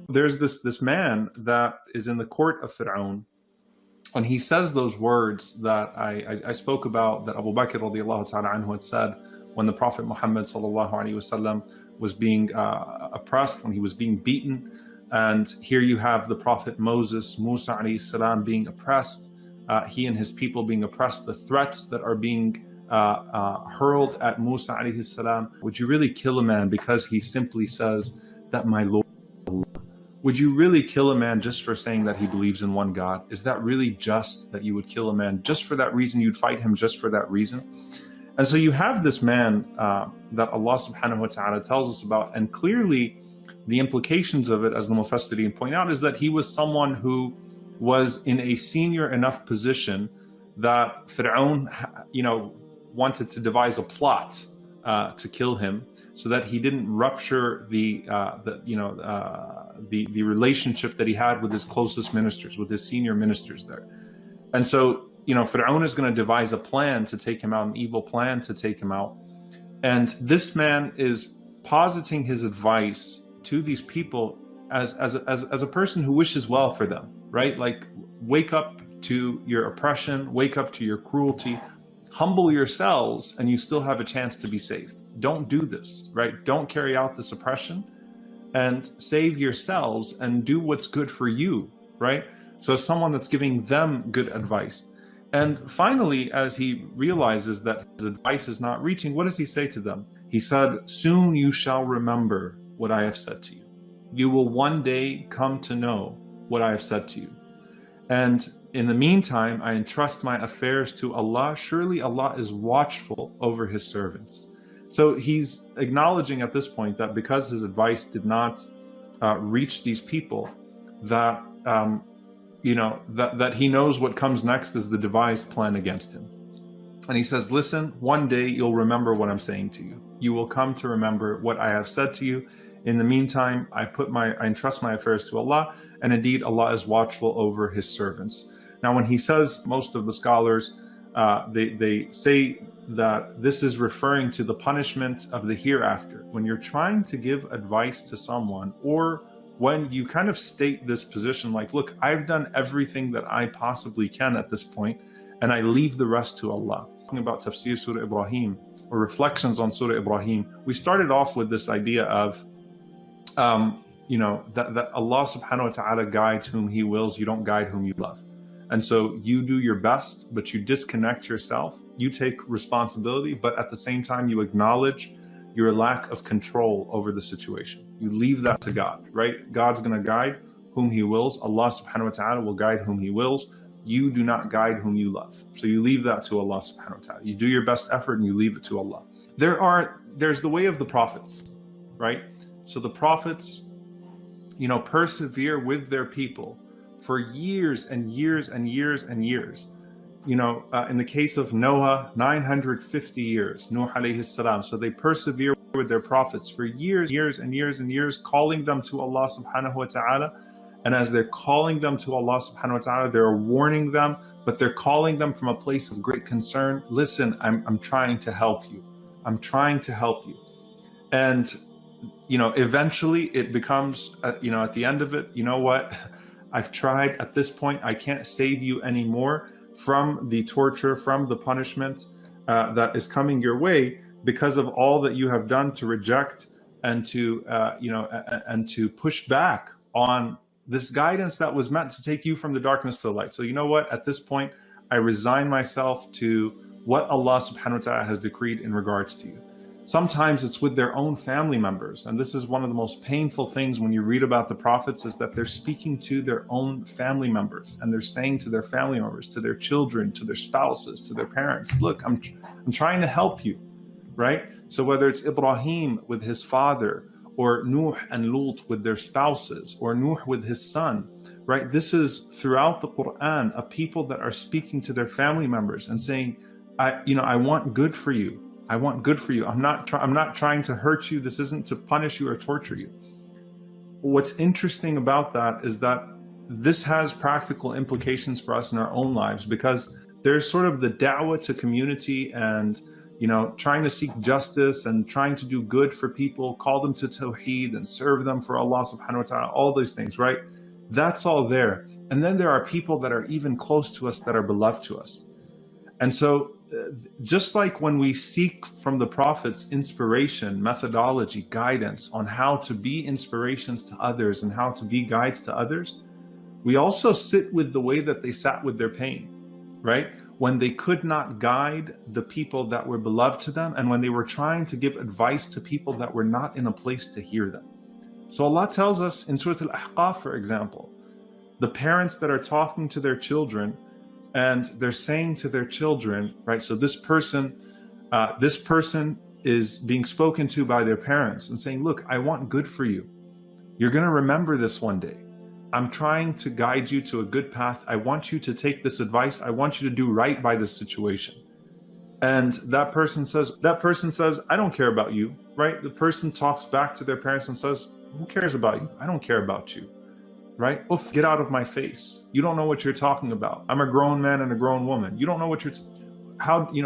There's this man that is in the court of Fir'awn, and he says those words that I spoke about, that Abu Bakr radiallahu ta'ala anhu had said when the Prophet Muhammad sallallahu alaihi wasallam was being oppressed, when he was being beaten. And here you have the Prophet Musa alayhi salam being oppressed, he and his people being oppressed, the threats that are being hurled at Musa alayhi salam. Would you really kill a man because he simply says that my Lord? Would you really kill a man just for saying that he believes in one God? Is that really just that you would kill a man just for that reason? You'd fight him just for that reason? And so you have this man that Allah subhanahu wa ta'ala tells us about, and clearly the implications of it, as the Mufassirin point out, is that he was someone who was in a senior enough position that Fir'aun, wanted to devise a plot to kill him, so that he didn't rupture the relationship that he had with his closest ministers, with his senior ministers there. And so, Fir'aun is going to devise a plan to take him out, an evil plan to take him out. And this man is positing his advice to these people as a person who wishes well for them, right? Like, wake up to your oppression, wake up to your cruelty, humble yourselves, and you still have a chance to be saved. Don't do this, right? Don't carry out this oppression, and save yourselves and do what's good for you, right? So as someone that's giving them good advice. And finally, as he realizes that his advice is not reaching, what does he say to them? He said, "Soon you shall remember what I have said to you. You will one day come to know what I have said to you. And in the meantime, I entrust my affairs to Allah. Surely Allah is watchful over his servants." So he's acknowledging at this point that because his advice did not reach these people, that that he knows what comes next is the devised plan against him. And he says, "Listen, one day you'll remember what I'm saying to you. You will come to remember what I have said to you. In the meantime, I entrust my affairs to Allah, and indeed Allah is watchful over his servants." Now, when he says, most of the scholars, they say that this is referring to the punishment of the hereafter. When you're trying to give advice to someone, or when you kind of state this position like, look, I've done everything that I possibly can at this point, and I leave the rest to Allah. Talking about Tafsir Surah Ibrahim, or reflections on Surah Ibrahim, we started off with this idea of that Allah subhanahu wa ta'ala guides whom he wills, you don't guide whom you love. And so you do your best, but you disconnect yourself, you take responsibility, but at the same time you acknowledge your lack of control over the situation. You leave that to God, right? God's going to guide whom he wills. Allah subhanahu wa ta'ala will guide whom he wills. You do not guide whom you love. So you leave that to Allah subhanahu wa ta'ala. You do your best effort and you leave it to Allah. There's the way of the prophets, right? So the prophets, persevere with their people for years and years and years and years. In the case of Noah, 950 years, Nuh alayhi salam. So they persevere with their prophets for years, years and years and years, calling them to Allah subhanahu wa ta'ala. And as they're calling them to Allah subhanahu wa ta'ala, they're warning them, but they're calling them from a place of great concern. Listen, I'm trying to help you. I'm trying to help you. And, eventually it becomes, at the end of it, you know what? I've tried. At this point, I can't save you anymore from the torture, from the punishment that is coming your way because of all that you have done to reject and to, and to push back on this guidance that was meant to take you from the darkness to the light. So you know what? At this point, I resign myself to what Allah subhanahu wa ta'ala has decreed in regards to you. Sometimes it's with their own family members. And this is one of the most painful things when you read about the prophets, is that they're speaking to their own family members, and they're saying to their family members, to their children, to their spouses, to their parents, look, I'm trying to help you, right? So whether it's Ibrahim with his father, or Nuh and Lut with their spouses, or Nuh with his son, right? This is throughout the Quran, a people that are speaking to their family members and saying, I want good for you. I want good for you. I'm not trying to hurt you. This isn't to punish you or torture you. What's interesting about that is that this has practical implications for us in our own lives, because there's sort of the da'wah to community and trying to seek justice and trying to do good for people, call them to Tawheed and serve them for Allah subhanahu wa ta'ala, all those things, right? That's all there. And then there are people that are even close to us that are beloved to us. And so just like when we seek from the prophets inspiration, methodology, guidance on how to be inspirations to others and how to be guides to others, we also sit with the way that they sat with their pain, right? When they could not guide the people that were beloved to them, and when they were trying to give advice to people that were not in a place to hear them. So Allah tells us in Surah Al-Ahqaf, for example, the parents that are talking to their children and they're saying to their children, right? So this person is being spoken to by their parents and saying, look, I want good for you. You're going to remember this one day. I'm trying to guide you to a good path. I want you to take this advice. I want you to do right by this situation. And that person says, I don't care about you, right? The person talks back to their parents and says, who cares about you? I don't care about you. Right? Oof, get out of my face. You don't know what you're talking about. I'm a grown man and a grown woman. You don't know what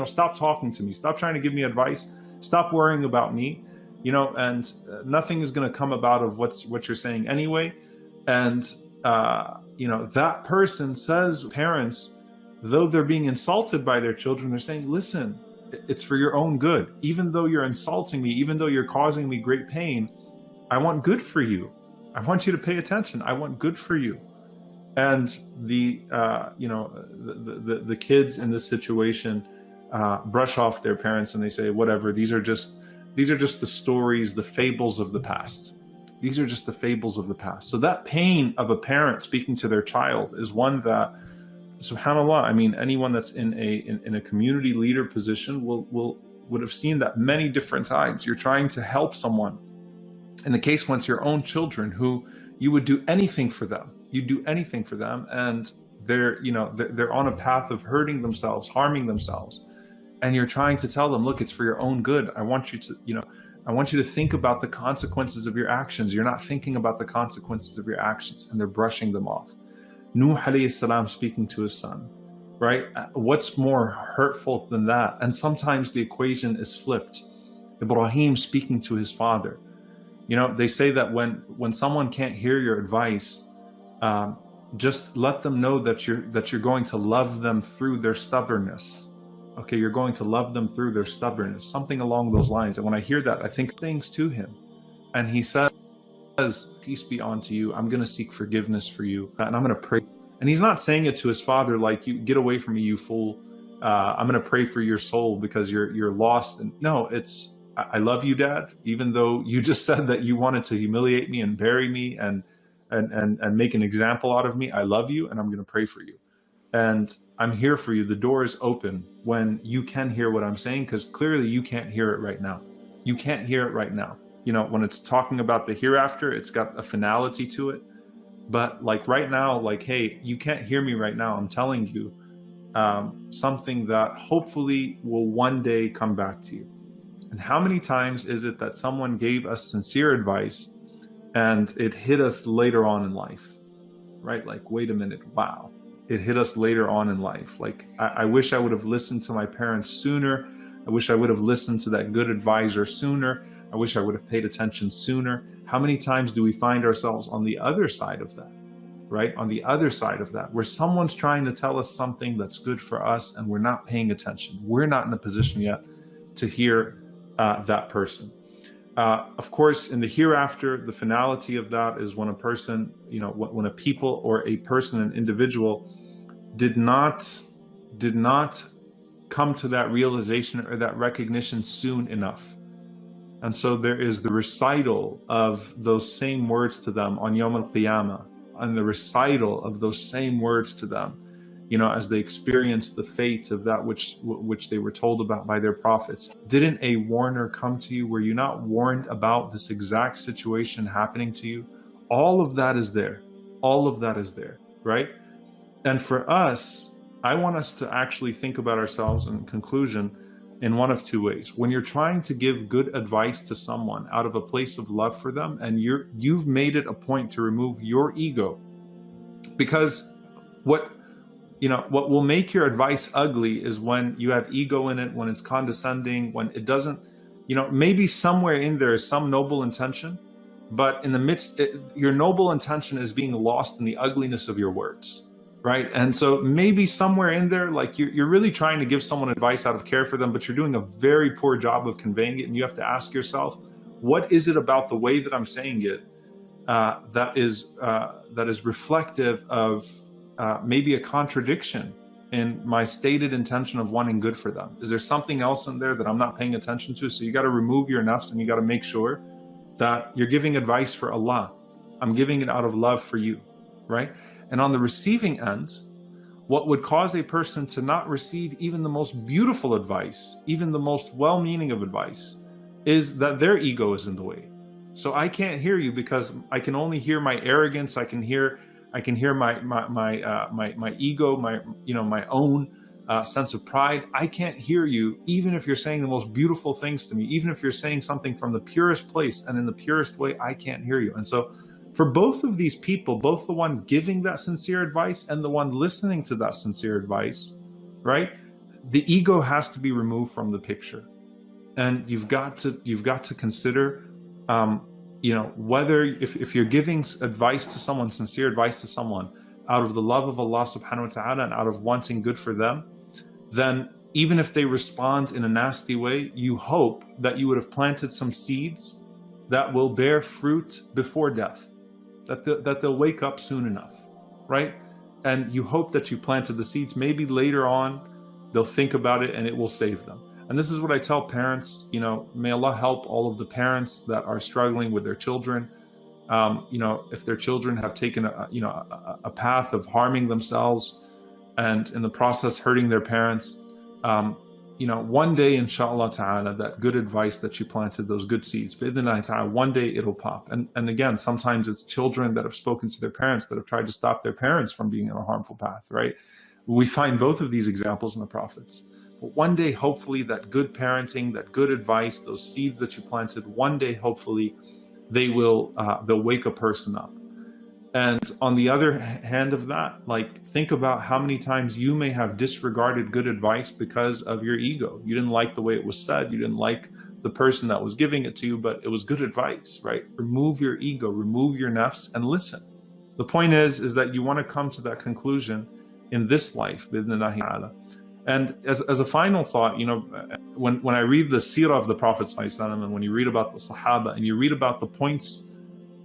stop talking to me. Stop trying to give me advice. Stop worrying about me. And nothing is going to come about of what you're saying anyway. And, that person says, parents, though they're being insulted by their children, they're saying, listen, it's for your own good. Even though you're insulting me, even though you're causing me great pain, I want good for you. I want you to pay attention. I want good for you. And the kids in this situation brush off their parents and they say, whatever, these are just the stories, the fables of the past. These are just the fables of the past. So that pain of a parent speaking to their child is one that, subhanAllah, I mean, anyone that's in a community leader position would have seen that many different times. You're trying to help someone. In the case once your own children, who you would do anything for them, you do anything for them, and they're on a path of hurting themselves, harming themselves, and you're trying to tell them, look, it's for your own good. I want you to think about the consequences of your actions. You're not thinking about the consequences of your actions, and they're brushing them off. Nuh alayhi salam speaking to his son, right? What's more hurtful than that? And sometimes the equation is flipped. Ibrahim speaking to his father. They say that when someone can't hear your advice, just let them know that you're going to love them through their stubbornness. Okay, you're going to love them through their stubbornness, something along those lines. And when I hear that, I think things to him. And he says, peace be unto you. I'm going to seek forgiveness for you. And I'm going to pray. And he's not saying it to his father like, you get away from me, you fool. I'm going to pray for your soul because you're lost. And no, it's, I love you, Dad, even though you just said that you wanted to humiliate me and bury me and make an example out of me. I love you, and I'm going to pray for you. And I'm here for you. The door is open when you can hear what I'm saying, because clearly you can't hear it right now. You can't hear it right now. When it's talking about the hereafter, it's got a finality to it. But like right now, like, hey, you can't hear me right now. I'm telling you something that hopefully will one day come back to you. And how many times is it that someone gave us sincere advice and it hit us later on in life, right? Like, wait a minute, wow. It hit us later on in life. Like, I wish I would have listened to my parents sooner. I wish I would have listened to that good advisor sooner. I wish I would have paid attention sooner. How many times do we find ourselves on the other side of that, right? On the other side of that, where someone's trying to tell us something that's good for us and we're not paying attention. We're not in a position yet to hear that person. Of course, in the hereafter, the finality of that is when a person, when a people or a person, an individual, did not come to that realization or that recognition soon enough. And so there is the recital of those same words to them on Yawm al-Qiyamah, and the recital of those same words to them, as they experience the fate of that which they were told about by their prophets. Didn't a warner come to you? Were you not warned about this exact situation happening to you? All of that is there. All of that is there, right? And for us, I want us to actually think about ourselves in conclusion in one of two ways. When you're trying to give good advice to someone out of a place of love for them, and you've made it a point to remove your ego, because what will make your advice ugly is when you have ego in it, when it's condescending, when it doesn't, maybe somewhere in there is some noble intention, but in the midst, your noble intention is being lost in the ugliness of your words, right? And so maybe somewhere in there, like you're really trying to give someone advice out of care for them, but you're doing a very poor job of conveying it. And you have to ask yourself, what is it about the way that I'm saying it that is reflective of maybe a contradiction in my stated intention of wanting good for them? Is there something else in there that I'm not paying attention to? So you got to remove your nafs, and you got to make sure that you're giving advice for Allah. I'm giving it out of love for you, right? And on the receiving end, what would cause a person to not receive even the most beautiful advice, even the most well-meaning of advice, is that their ego is in the way. So I can't hear you because I can only hear my arrogance. I can hear my ego, my own sense of pride. I can't hear you, even if you're saying the most beautiful things to me, even if you're saying something from the purest place and in the purest way. I can't hear you. And so for both of these people, both the one giving that sincere advice and the one listening to that sincere advice, right? The ego has to be removed from the picture. And you've got to consider, whether if you're giving advice to someone, sincere advice to someone, out of the love of Allah subhanahu wa ta'ala and out of wanting good for them, then even if they respond in a nasty way, you hope that you would have planted some seeds that will bear fruit before death, that they'll wake up soon enough, right? And you hope that you planted the seeds. Maybe later on they'll think about it and it will save them. And this is what I tell parents, may Allah help all of the parents that are struggling with their children. If their children have taken a path of harming themselves and in the process hurting their parents, one day, inshallah ta'ala, that good advice that you planted, those good seeds, bi'idhnillahi ta'ala, one day it'll pop. And again, sometimes it's children that have spoken to their parents that have tried to stop their parents from being on a harmful path, right? We find both of these examples in the prophets. But one day, hopefully, that good parenting, that good advice, those seeds that you planted, one day, hopefully, they'll wake a person up. And on the other hand of that, think about how many times you may have disregarded good advice because of your ego. You didn't like the way it was said. You didn't like the person that was giving it to you, but it was good advice, right? Remove your ego, remove your nafs, and listen. The point is that you want to come to that conclusion in this life, bi'idhnillahi ta'ala. And as a final thought, when I read the seerah of the Prophet ﷺ, and when you read about the Sahaba, and you read about the points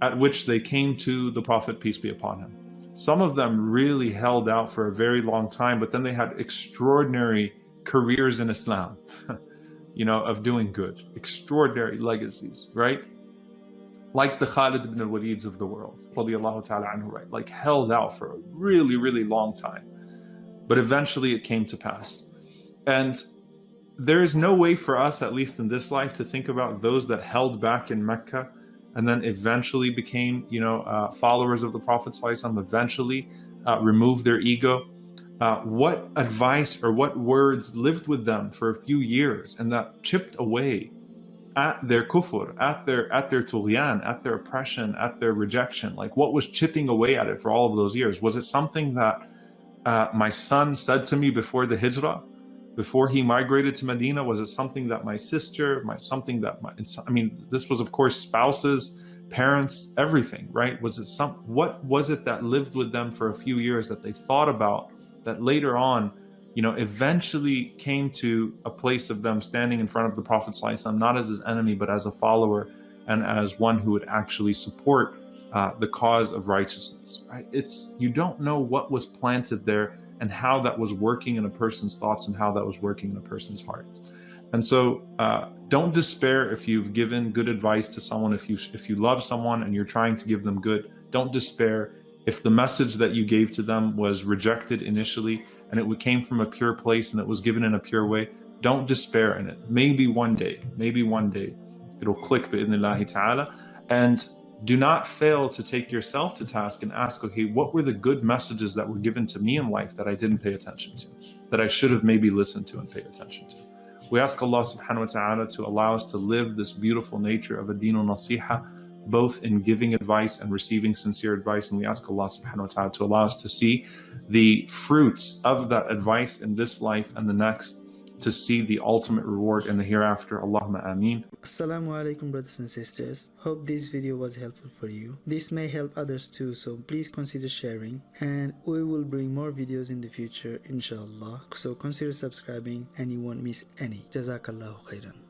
at which they came to the Prophet, peace be upon him, some of them really held out for a very long time, but then they had extraordinary careers in Islam, of doing good, extraordinary legacies, right? Like the Khalid ibn al-Walids of the world, radiyallahu ta'ala anhu, right? Held out for a really, really long time. But eventually it came to pass. And there is no way for us, at least in this life, to think about those that held back in Mecca and then eventually became, followers of the Prophet ﷺ, eventually removed their ego. What advice or what words lived with them for a few years and that chipped away at their kufr, at their tughyan, at their oppression, at their rejection? What was chipping away at it for all of those years? Was it something that my son said to me before the hijrah, before he migrated to Medina? Was it something that my sister, this was of course spouses, parents, everything, right? What was it that lived with them for a few years that they thought about, that later on, eventually came to a place of them standing in front of the Prophet ﷺ, not as his enemy, but as a follower and as one who would actually support the cause of righteousness, right? You don't know what was planted there and how that was working in a person's thoughts and how that was working in a person's heart. And so don't despair if you've given good advice to someone. If you love someone and you're trying to give them good, don't despair if the message that you gave to them was rejected initially and it came from a pure place and it was given in a pure way. Don't despair in it. Maybe one day it'll click bi'idhnillahi ta'ala. And do not fail to take yourself to task and ask, okay, what were the good messages that were given to me in life that I didn't pay attention to, that I should have maybe listened to and paid attention to? We ask Allah subhanahu wa ta'ala to allow us to live this beautiful nature of a deen al-nasiha. both in giving advice and receiving sincere advice. And we ask Allah subhanahu wa ta'ala to allow us to see the fruits of that advice in this life and the next, to see the ultimate reward in the hereafter. Allahumma ameen. Assalamu alaikum, brothers and sisters. Hope this video was helpful for you. This may help others too, so please consider sharing, and we will bring more videos in the future inshallah, so consider subscribing and you won't miss any. Jazakallahu khairan.